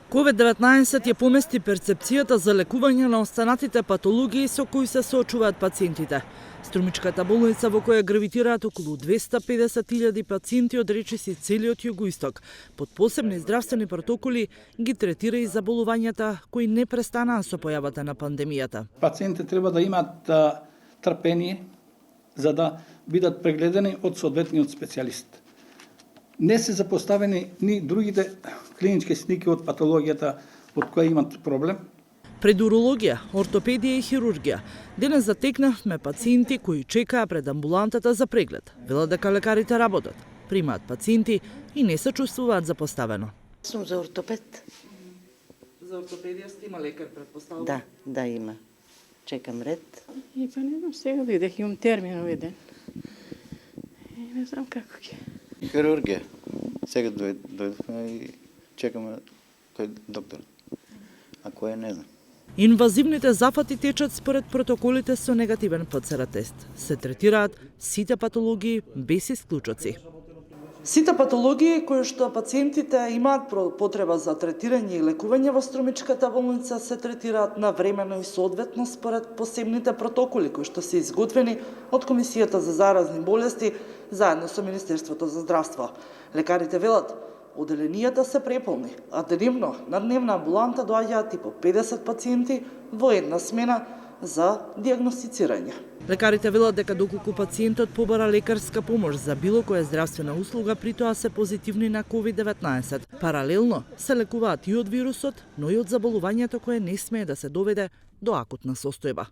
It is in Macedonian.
COVID-19 ја помести перцепцијата за лекување на останатите патологии со кои се соочуваат пациентите. Струмичката болница во која гравитираат околу 250.000 пациенти од речиси целиот југоисток, под посебни здравствени протоколи ги третира и заболувањата кои не престанаа со појавата на пандемијата. Пациентите треба да имаат трпение за да бидат прегледани од соодветниот специјалист. Не се запоставени ни другите клинички слики од патологијата од која имат проблем. Пред урологија, ортопедија и хирургија, денес затекнавме пациенти кои чекаа пред амбулантата за преглед. Велат дека лекарите работат, примаат пациенти и не се чувствуваат запоставено. Сум за ортопед. За ортопедија сте има лекар, предпоставувам? Да, има. Чекам ред. И па не знам, сега видех, имам термин овој ден. И не знам како ќе. Хирургија. Сега дојдовме и чекаме кој доктор. А кој не знам. Инвазивните зафати течат според протоколите со негативен ПЦР тест. Се третираат сите патологии без исклучоци. Сите патологии кои што пациентите имаат потреба за третирање и лекување во Струмичката болница се третираат навремено и соодветно според посебните протоколи кои што се изготвени од Комисијата за заразни болести заедно со Министерството за здравство. Лекарите велат, оделенијата се преполни, а дневно на дневна амбуланта доаѓаат и по 50 пациенти во една смена за дијагностицирање. Лекарите велат дека доколку пациентот побара лекарска помош за било која здравствена услуга, при тоа се позитивни на COVID-19. Паралелно се лекуваат и од вирусот, но и од заболувањето кое не смее да се доведе до акутна состојба.